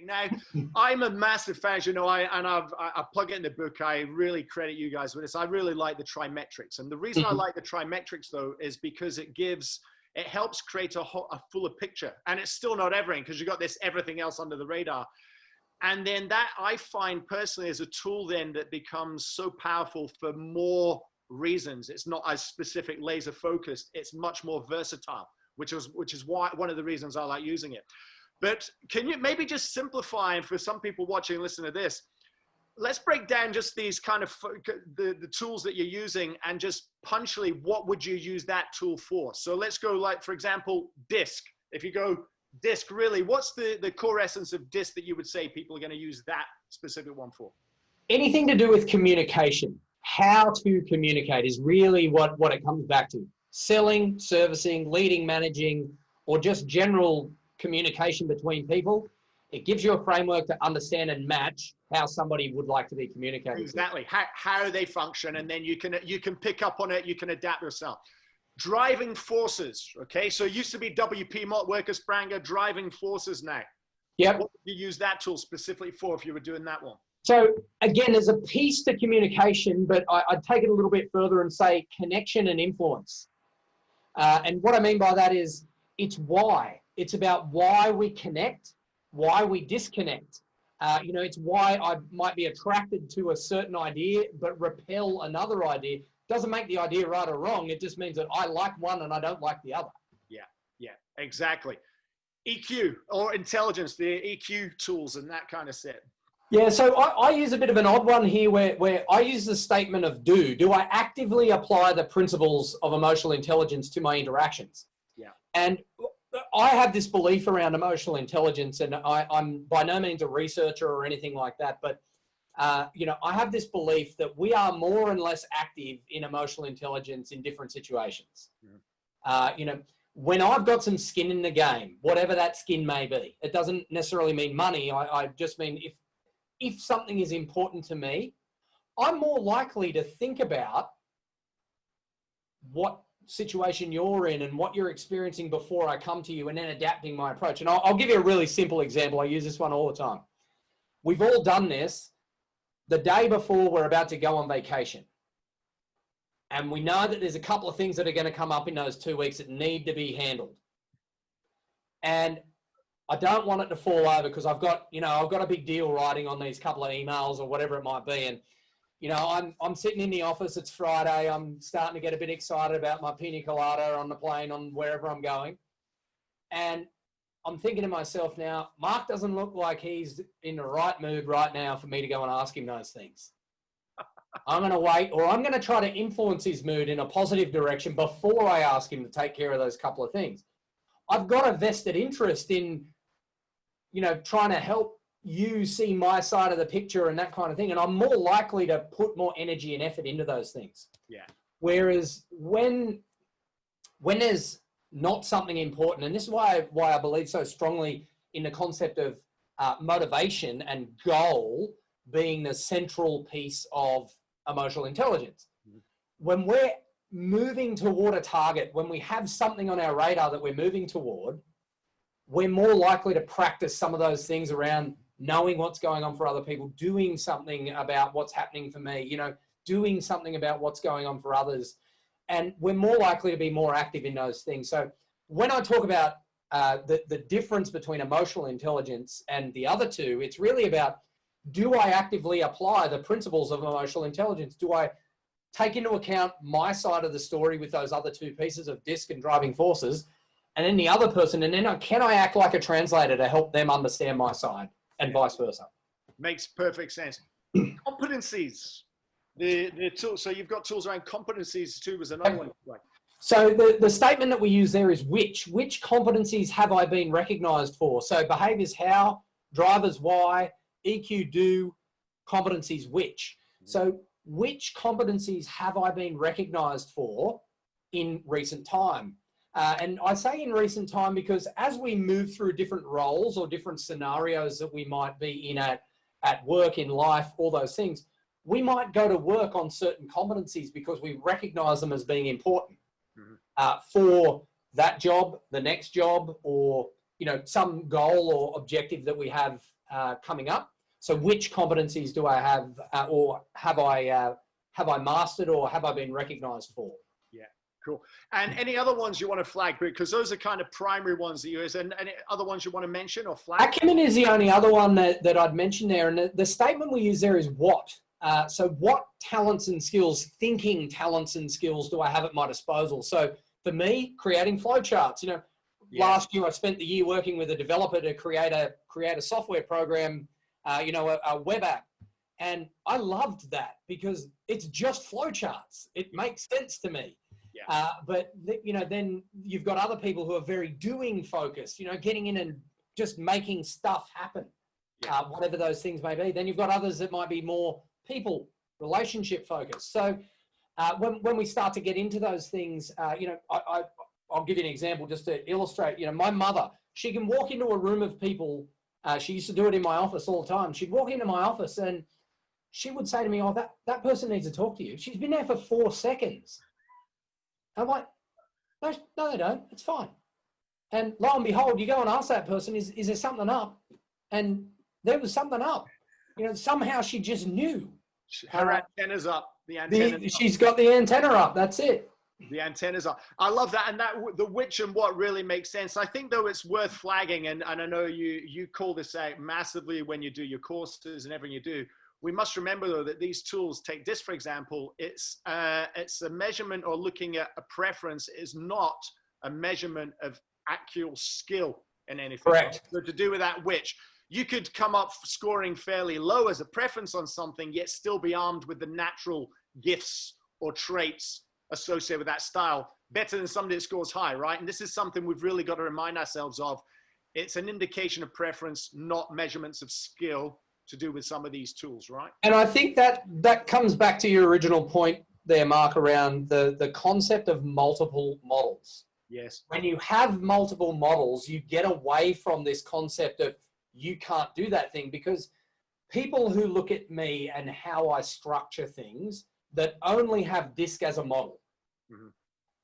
Now, I'm a massive fan, you know, I plug it in the book. I really credit you guys with this. I really like the Tri Metrix. And the reason I like the Tri Metrix, though, is because it helps create a fuller picture. And it's still not everything, because you've got this everything else under the radar. And then that I find personally is a tool then that becomes so powerful for more reasons. It's not as specific, laser focused. It's much more versatile, which is why one of the reasons I like using it. But can you maybe just simplify, and for some people watching and listening to this, let's break down just these kind of the tools that you're using, and just punctually, what would you use that tool for? So let's go, like, for example, DISC. If you go DISC, really, what's the core essence of DISC that you would say people are going to use that specific one for? Anything to do with communication. How to communicate is really what it comes back to. Selling, servicing, leading, managing, or just general communication between people. It gives you a framework to understand and match how somebody would like to be communicated. Exactly. How they function, and then you can pick up on it, you can adapt yourself. Driving forces, okay? So it used to be WP Mott, Worker Spranger, driving forces now. Yep. What would you use that tool specifically for if you were doing that one? So again, there's a piece to communication, but I'd take it a little bit further and say connection and influence. And what I mean by that is it's why. It's about why we connect, why we disconnect. You know, it's why I might be attracted to a certain idea, but repel another idea. Doesn't make the idea right or wrong. It just means that I like one and I don't like the other. Yeah, exactly. EQ or intelligence, the EQ tools and that kind of set. Yeah, so I use a bit of an odd one here where I use the statement of do. Do I actively apply the principles of emotional intelligence to my interactions? Yeah. And I have this belief around emotional intelligence, and I'm by no means a researcher or anything like that, but you know, I have this belief that we are more and less active in emotional intelligence in different situations. You know, when I've got some skin in the game, whatever that skin may be, it doesn't necessarily mean money. I just mean if something is important to me, I'm more likely to think about what situation you're in and what you're experiencing before I come to you, and then adapting my approach. And I'll give you a really simple example. I use this one all the time. We've all done this. The day before we're about to go on vacation, and we know that there's a couple of things that are going to come up in those 2 weeks that need to be handled. And I don't want it to fall over because I've got a big deal writing on these couple of emails or whatever it might be. And, you know, I'm sitting in the office, it's Friday, I'm starting to get a bit excited about my pina colada on the plane on wherever I'm going. And I'm thinking to myself now, Mark doesn't look like he's in the right mood right now for me to go and ask him those things. I'm going to wait, or I'm going to try to influence his mood in a positive direction before I ask him to take care of those couple of things. I've got a vested interest in, you know, trying to help you see my side of the picture and that kind of thing. And I'm more likely to put more energy and effort into those things. Yeah. Whereas when there's not something important, and this is why I believe so strongly in the concept of motivation and goal being the central piece of emotional intelligence. When we're moving toward a target, when we have something on our radar that we're moving toward, we're more likely to practice some of those things around knowing what's going on for other people, doing something about what's happening for me, you know, doing something about what's going on for others. And we're more likely to be more active in those things. So when I talk about the difference between emotional intelligence and the other two, it's really about, do I actively apply the principles of emotional intelligence? Do I take into account my side of the story with those other two pieces of DISC and driving forces, and then the other person, and then can I act like a translator to help them understand my side, and vice versa? Makes perfect sense. Competencies. The tools. So you've got tools around competencies too, was another one. Right. So the statement that we use there is which competencies have I been recognized for? So behaviors how, drivers why, EQ do, competencies which. So which competencies have I been recognized for in recent time? And I say in recent time because as we move through different roles or different scenarios that we might be in at work, in life, all those things, we might go to work on certain competencies because we recognize them as being important for that job, the next job, or, you know, some goal or objective that we have coming up. So which competencies do I have, or have I mastered, or have I been recognized for? Yeah, cool. And any other ones you want to flag, because those are kind of primary ones that you use, and any other ones you want to mention or flag? Acumen is the only other one that I'd mention there. And the statement we use there is what. So what talents and skills, thinking talents and skills do I have at my disposal? So for me, creating flowcharts. Last year I spent the year working with a developer to create a software program, a web app. And I loved that because it's just flowcharts. It makes sense to me. Yeah. But then you've got other people who are very doing focused, getting in and just making stuff happen, whatever those things may be. Then you've got others that might be more people, relationship focused. So when we start to get into those things, I'll give you an example just to illustrate. My mother, she can walk into a room of people. She used to do it in my office all the time. She'd walk into my office and she would say to me, "Oh, that person needs to talk to you. She's been there for 4 seconds." I'm like, no, they don't. It's fine. And lo and behold, you go and ask that person, is there something up? And there was something up. Somehow she just knew. Her antenna's up. She's got the antenna up. That's it. The antennas are. I love that. And the which and what really makes sense. I think, though, it's worth flagging, and I know you call this out massively when you do your courses and everything you do. We must remember, though, that these tools, take this, for example, it's a measurement, or looking at a preference is not a measurement of actual skill in anything. Correct. So to do with that which, you could come up scoring fairly low as a preference on something, yet still be armed with the natural gifts or traits associated with that style, better than somebody that scores high, right? And this is something we've really got to remind ourselves of. It's an indication of preference, not measurements of skill, to do with some of these tools, right? And I think that comes back to your original point there, Mark, around the concept of multiple models. Yes. When you have multiple models, you get away from this concept of you can't do that thing, because people who look at me and how I structure things that only have DISC as a model,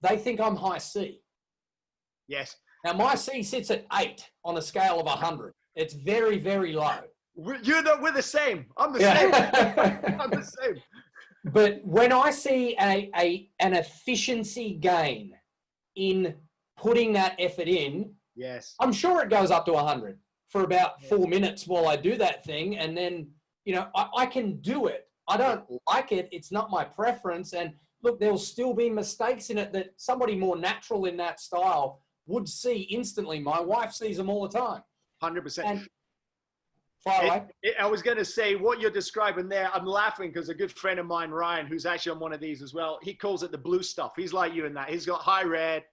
they think I'm high C. Yes. Now my C sits at 8 on a scale of 100. It's very, very low. We're the same. I'm the same. I'm the same. But when I see an efficiency gain in putting that effort in, yes, I'm sure it goes up to 100 for about 4 minutes while I do that thing. And then, I can do it. I don't like it. It's not my preference. And look, there'll still be mistakes in it that somebody more natural in that style would see instantly. My wife sees them all the time. 100%. I was going to say, what you're describing there, I'm laughing because a good friend of mine, Ryan, who's actually on one of these as well, he calls it the blue stuff. He's like you in that. He's got high red,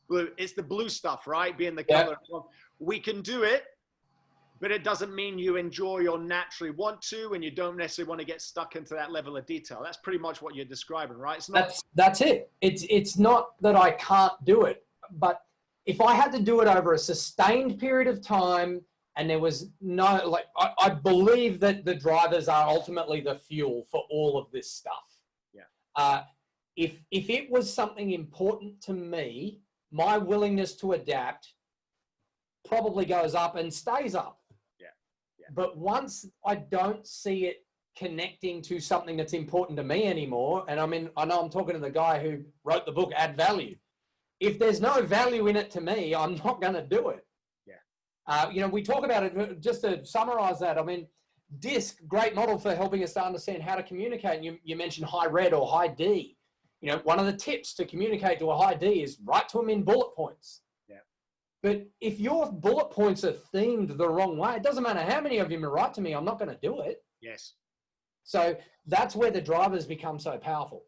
blue. It's the blue stuff, right? Being the color. We can do it, but it doesn't mean you enjoy or naturally want to, and you don't necessarily want to get stuck into that level of detail. That's pretty much what you're describing, right? It's not. That's it. It's not that I can't do it, but if I had to do it over a sustained period of time, and there was no, I believe that the drivers are ultimately the fuel for all of this stuff. Yeah. If it was something important to me, my willingness to adapt probably goes up and stays up. Yeah. But once I don't see it connecting to something that's important to me anymore, and I know I'm talking to the guy who wrote the book, Add Value. If there's no value in it to me, I'm not going to do it. We talk about it, just to summarize that. DISC, great model for helping us to understand how to communicate. And you mentioned high red or high D. One of the tips to communicate to a high D is write to them in bullet points. Yeah. But if your bullet points are themed the wrong way, it doesn't matter how many of them are write to me, I'm not going to do it. Yes. So that's where the drivers become so powerful.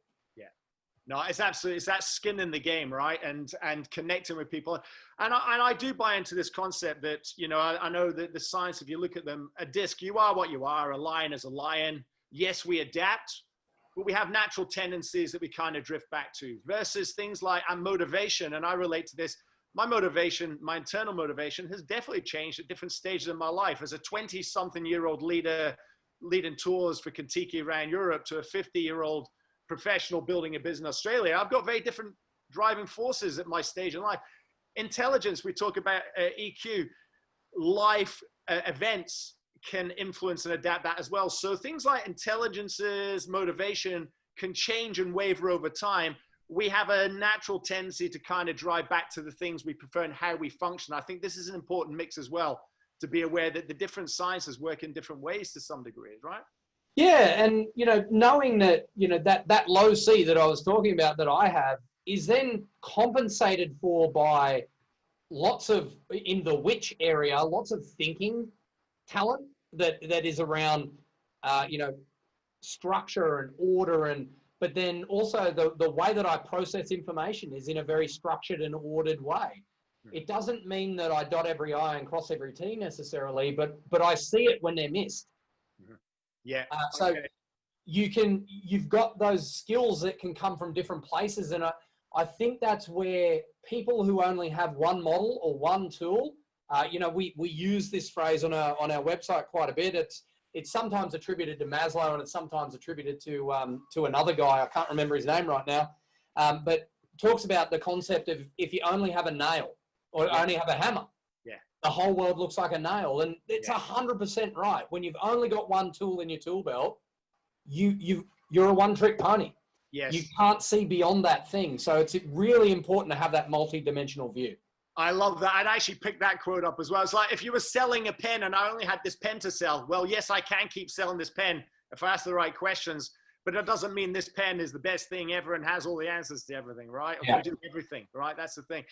No, it's that skin in the game, right? And connecting with people. And I do buy into this concept that, I know that the science, if you look at them, a DISC, you are what you are, a lion is a lion. Yes, we adapt, but we have natural tendencies that we kind of drift back to, versus things like motivation. And I relate to this. My motivation, my internal motivation has definitely changed at different stages of my life. As a 20-something-year-old leader, leading tours for Kentucky around Europe, to a 50-year-old professional building a business in Australia, I've got very different driving forces at my stage in life. Intelligence, we talk about EQ, life events can influence and adapt that as well. So things like intelligences, motivation can change and waver over time. We have a natural tendency to kind of drive back to the things we prefer and how we function. I think this is an important mix as well, to be aware that the different sciences work in different ways to some degree, right? Yeah, and knowing that that low C that I was talking about that I have is then compensated for by lots of, in the which area, lots of thinking talent that is around structure and order, but then also the way that I process information is in a very structured and ordered way. It doesn't mean that I dot every I and cross every T necessarily, but I see it when they're missed. Yeah. So okay. you've got those skills that can come from different places. And I think that's where people who only have one model or one tool, we use this phrase on our website quite a bit. It's sometimes attributed to Maslow and it's sometimes attributed to another guy. I can't remember his name right now. But talks about the concept of if you only have a nail or only have a hammer, the whole world looks like a nail. And it's 100% right. When you've only got one tool in your tool belt, you're a one-trick pony. Yes. You can't see beyond that thing. So it's really important to have that multi-dimensional view. I love that. I'd actually pick that quote up as well. It's like, if you were selling a pen and I only had this pen to sell, well, yes, I can keep selling this pen if I ask the right questions, but it doesn't mean this pen is the best thing ever and has all the answers to everything, right? Or can do everything, right? That's the thing.